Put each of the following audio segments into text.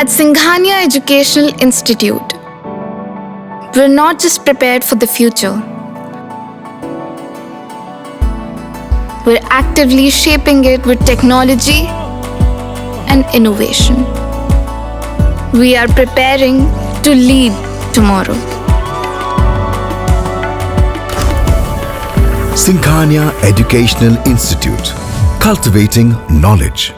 At Singhania Educational Institute, we're not just prepared for the future, we're actively shaping it with technology and innovation. We are preparing to lead tomorrow. Singhania Educational Institute, cultivating knowledge.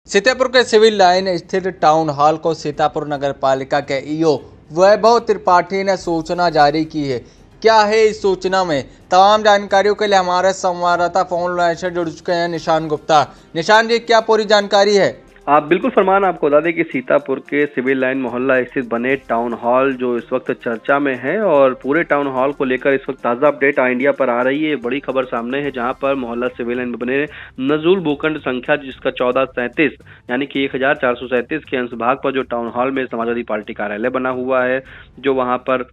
Sitapur के civil line स्थित town hall को सीतापुर नगर पालिका के EO वैभव त्रिपाठी ने सूचना जारी की है। क्या है इस सूचना में? तमाम जानकारियों के लिए हमारे संवाददाता फोन लाइन से जुड़ चुके हैं निशान गुप्ता। निशान जी, क्या पूरी जानकारी है? आप बिल्कुल फरमान, आपको बता दें कि सीतापुर के सिविल लाइन मोहल्ला स्थित बने टाउन हॉल जो इस वक्त चर्चा में है और पूरे टाउन हॉल को लेकर इस वक्त ताज़ा अपडेट इंडिया पर आ रही है। बड़ी खबर सामने है जहां पर मोहल्ला सिविल लाइन में बने नजूल भूखंड संख्या जिसका 1437 यानी कि 1437 के अंशभाग पर जो टाउन हॉल में समाजवादी पार्टी कार्यालय बना हुआ है, जो वहां पर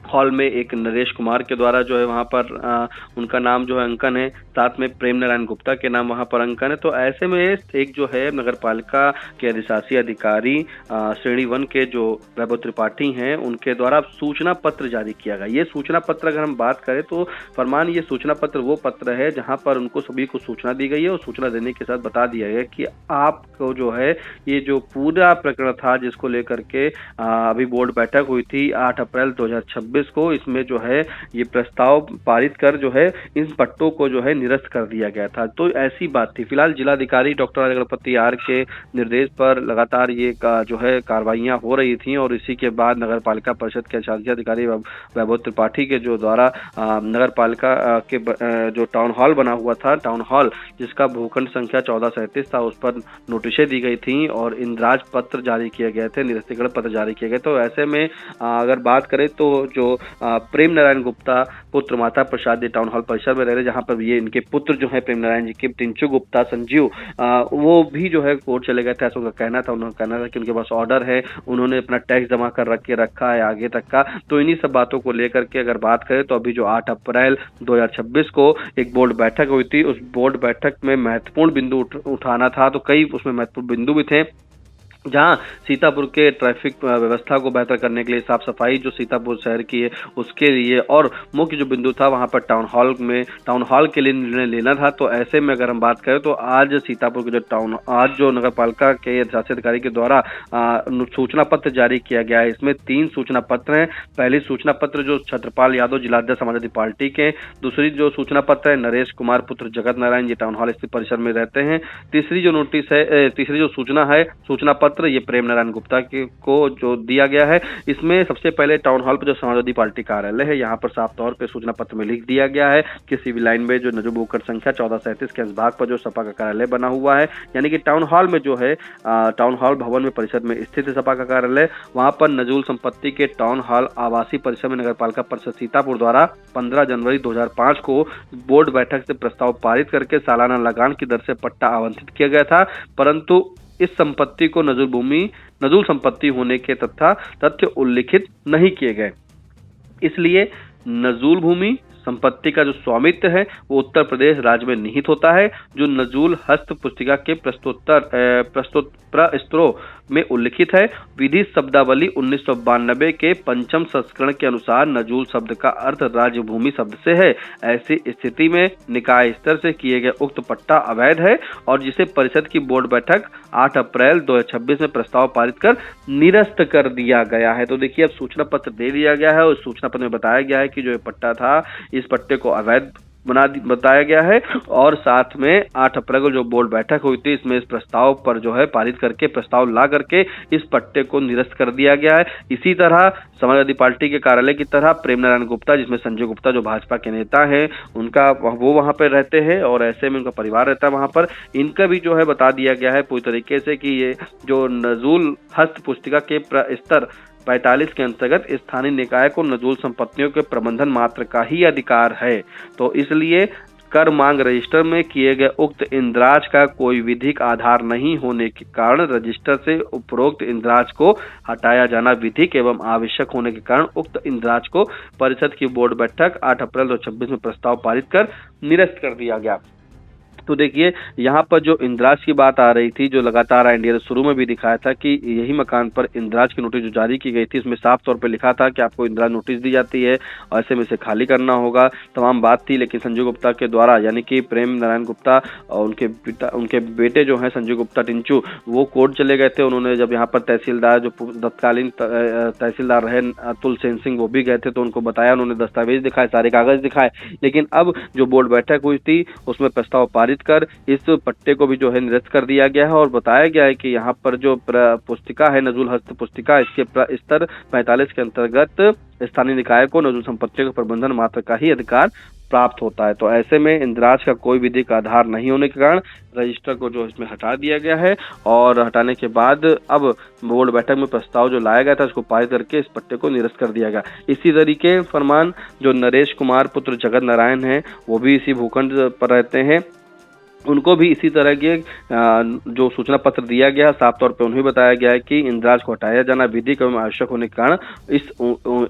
हॉल में एक नरेश कुमार के द्वारा जो है वहां पर उनका नाम जो है अंकन है, साथ में प्रेम नारायण गुप्ता के नाम वहां पर अंकन है। तो ऐसे में एक जो है नगर पालिका के अधिशासी अधिकारी श्रेणी 1 के जो वैभव त्रिपाठी हैं उनके द्वारा सूचना पत्र जारी किया गया। ये सूचना पत्र अगर हम बात करें तो फरमान, ये सूचना पत्र वो पत्र है जहां पर उनको सभी को सूचना दी गई है और सूचना देने के साथ बता दिया गया कि आपको जो है ये जो पूरा प्रकरण था जिसको लेकर के अभी बोर्ड बैठक हुई थी 8 अप्रैल 2026 को, इसमें जो है ये प्रस्ताव पारित कर जो है इन पट्टों को जो है निरस्त कर दिया गया था। तो ऐसी बात थी। फिलहाल जिलाधिकारी डॉक्टर गणपति आर के निर्देश पर लगातार ये जो है कार्रवाइयां हो रही थी और इसी के बाद नगर पालिका परिषद के शासकीय अधिकारी वैभव त्रिपाठी के जो द्वारा नगर पालिका के जो टाउन हॉल बना हुआ था, टाउन हॉल जिसका भूखंड संख्या 1437 था, उस पर नोटिसें दी गई थी और इंद्राज पत्र जारी किए गए थे, निरस्तीकरण पत्र जारी किए गए। तो ऐसे में अगर बात करें तो जो प्रेम नारायण गुप्ता पुत्र माता प्रसाद टाउन हॉल परिसर में रह रहे, जहां पर ये इनके पुत्र जो है प्रेम नारायण जी के टिंचू गुप्ता संजीव, वो भी जो है कोर्ट चले गए थे। ऐसा उनका कहना था। उन्होंने कहना था कि उनके पास ऑर्डर है, उन्होंने अपना टैक्स जमा कर रखा है आगे तक का। तो इन्हीं सब बातों को लेकर के अगर बात करें तो अभी जो 8 अप्रैल 2026 को एक बोर्ड बैठक हुई थी, उस बोर्ड बैठक में महत्वपूर्ण बिंदु उठाना था। तो कई उसमें महत्वपूर्ण बिंदु भी थे, जहां सीतापुर के ट्रैफिक व्यवस्था को बेहतर करने के लिए, साफ सफाई जो सीतापुर शहर की है उसके लिए, और मुख्य जो बिंदु था वहां पर टाउन हॉल के लिए निर्णय लेना था। तो ऐसे में अगर हम बात करें तो आज सीतापुर के आज जो नगर पालिका के शासकीय अधिकारी के द्वारा सूचना पत्र जारी किया गया है। इसमें 3 सूचना पत्र हैं। पहली सूचना पत्र जो छत्रपाल यादव जिलाध्यक्ष समाजवादी पार्टी के, दूसरी जो सूचना पत्र है नरेश कुमार पुत्र जगत नारायण जी टाउन हॉल स्थित परिसर में रहते हैं। तीसरी जो सूचना है सूचना पत्र ये प्रेम नारायण गुप्ता को जो दिया गया है। इसमें सबसे पहले टाउन हॉल पर जो समाजवादी पार्टी कार्यालय है, यहाँ पर साफ तौर पे सूचना पत्र में लिख दिया गया है कि सिविल लाइन में जो नजूल भूखंड संख्या 1437 के अंशभाग पर जो सपा का कार्यालय बना हुआ है, यानी कि टाउन हॉल में जो है टाउन हॉल भवन में परिसर में स्थित है सपा का कार्यालय, वहां पर नजूल संपत्ति के टाउन हॉल आवासीय परिसर में नगर पालिका परिषद सीतापुर द्वारा 15 जनवरी 2005 को बोर्ड बैठक से प्रस्ताव पारित करके सालाना लगान की दर से पट्टा आवंटित किया गया था। परंतु इस संपत्ति को नजूल संपत्ति होने के तथ्य उल्लिखित नहीं किए गए, इसलिए नजूल भूमि संपत्ति का जो स्वामित्व है वो उत्तर प्रदेश राज्य में निहित होता है, जो नजूल हस्त पुस्तिका के प्रस्तोत्तरों में उल्लिखित है। विधि शब्दावली 1992 के 5म संस्करण के अनुसार नजूल शब्द का अर्थ राज्य भूमि शब्द से है। ऐसी स्थिति में निकाय स्तर से किए गए उक्त पट्टा अवैध है और जिसे परिषद की बोर्ड बैठक 8 अप्रैल 2026 में प्रस्ताव पारित कर निरस्त कर दिया गया है। तो देखिए, अब सूचना पत्र दे दिया गया है और सूचना पत्र में बताया गया है कि जो ये पट्टा था, इस पट्टे को अवैध बताया गया है और साथ में 8 अप्रैल को जो बोर्ड बैठक हुई थी, इसमें इस प्रस्ताव पर जो है पारित करके प्रस्ताव ला करके इस पट्टे को निरस्त कर दिया गया है। इसी तरह समाजवादी पार्टी के कार्यालय की तरह प्रेम नारायण गुप्ता, जिसमें संजय गुप्ता जो भाजपा के नेता हैं, उनका वो वहां पर रहते हैं और ऐसे में उनका परिवार रहता है वहां पर, इनका भी जो है बता दिया गया है पूरी तरीके से कि ये जो नजूल हस्त पुस्तिका के स्तर 45 के अंतर्गत स्थानीय निकाय को नजूल संपत्तियों के प्रबंधन मात्र का ही अधिकार है। तो इसलिए कर मांग रजिस्टर में किए गए उक्त इंद्राज का कोई विधिक आधार नहीं होने के कारण रजिस्टर से उपरोक्त इंद्राज को हटाया जाना विधिक एवं आवश्यक होने के कारण उक्त इंद्राज को परिषद की बोर्ड बैठक 8 अप्रैल 2026 में प्रस्ताव पारित कर निरस्त कर दिया गया। तो देखिए यहाँ पर जो इंदिराज की बात आ रही थी, जो लगातार इंडिया ने शुरू में भी दिखाया था कि यही मकान पर इंदिराज की नोटिस जो जारी की गई थी, उसमें साफ तौर पे लिखा था कि आपको इंदिराज नोटिस दी जाती है और ऐसे में इसे खाली करना होगा, तमाम बात थी। लेकिन संजय गुप्ता के द्वारा, यानी कि प्रेम नारायण गुप्ता और उनके बेटे जो हैं संजय गुप्ता टिंचू, वो कोर्ट चले गए थे। उन्होंने जब यहाँ पर तहसीलदार जो तत्कालीन तहसीलदार रहे अतुल सेन सिंह, वो भी गए थे, तो उनको बताया, उन्होंने दस्तावेज दिखाए, सारे कागज दिखाए। लेकिन अब जो बोर्ड बैठक हुई थी उसमें प्रस्ताव पारित कर इस पट्टे को भी जो है निरस्त कर दिया गया है और बताया गया है कि यहाँ पर जो पुस्तिका है, नजूल हस्त पुस्तिका, इसके स्तर 45 के अंतर्गत स्थानीय निकाय को नजूल संपत्ति के प्रबंधन मात्र का ही अधिकार प्राप्त होता है। तो ऐसे में इंदिराज का कोई विधिक आधार नहीं होने के कारण रजिस्टर को जो इसमें हटा दिया गया है और हटाने के बाद अब बोर्ड बैठक में प्रस्ताव जो लाया गया था उसको पारित करके इस पट्टे को निरस्त कर दिया गया। इसी तरीके फरमान जो नरेश कुमार पुत्र जगत नारायण है, वो भी इसी भूखंड पर रहते हैं, उनको भी इसी तरह के जो सूचना पत्र दिया गया, साफ तौर पे उन्हें बताया गया है कि इंदिराज को हटाया जाना विधिक एवं आवश्यक होने के कारण इस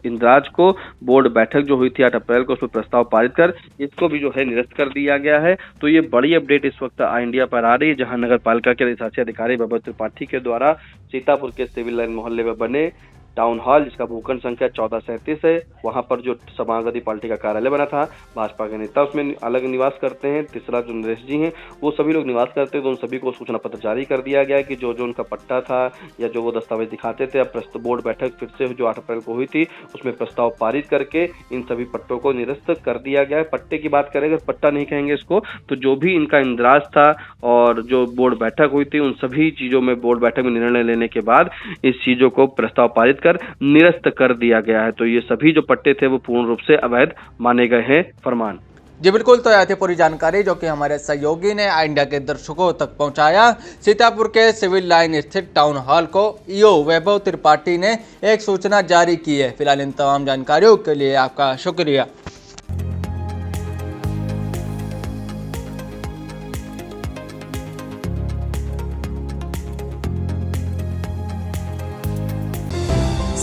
इंदिराज को बोर्ड बैठक जो हुई थी 8 अप्रैल को, उसमें प्रस्ताव पारित कर इसको भी जो है निरस्त कर दिया गया है। तो ये बड़ी अपडेट इस वक्त इंडिया पर आ रही है, जहां नगर पालिका के अधिशासी अधिकारी वैभव त्रिपाठी के द्वारा सीतापुर के सिविल लाइन मोहल्ले में बने टाउन हॉल, जिसका भूखंड संख्या 1437 है, वहां पर जो समाजवादी पार्टी का कार्यालय बना था, भाजपा के नेता उसमें अलग निवास करते हैं, तीसरा जो नरेश जी हैं वो सभी लोग निवास करते हैं। तो उन सभी को सूचना पत्र जारी कर दिया गया है कि जो जो उनका पट्टा था या जो वो दस्तावेज दिखाते थे, अब बोर्ड बैठक फिर से जो 8 अप्रैल को हुई थी उसमें प्रस्ताव पारित करके इन सभी पट्टों को निरस्त कर दिया गया है। पट्टे की बात करें, पट्टा नहीं कहेंगे इसको, तो जो भी इनका इंदिराज था और जो बोर्ड बैठक हुई थी, उन सभी चीजों में बोर्ड बैठक में निर्णय लेने के बाद इस चीजों को प्रस्ताव पारित निरस्त कर दिया गया है। तो ये सभी जो पट्टे थे वो पूर्ण रूप से अवैध माने गए हैं। फरमान जी बिल्कुल, तो यह थी पूरी जानकारी जो कि हमारे सहयोगी ने इंडिया के दर्शकों तक पहुंचाया। सीतापुर के सिविल लाइन स्थित टाउन हॉल को ईओ वैभव त्रिपाठी ने एक सूचना जारी की है। फिलहाल इन तमाम जानकारियों के लिए आपका शुक्रिया।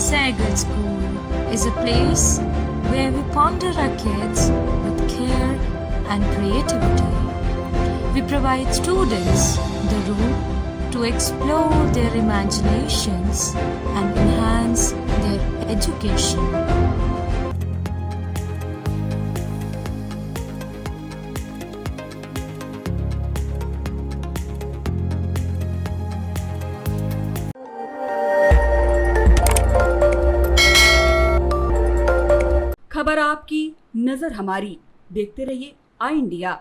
Sagar School is a place where we ponder our kids with care and creativity. We provide students the room to explore their imaginations and enhance their education. खबर आपकी, नजर हमारी। देखते रहिए आई इंडिया।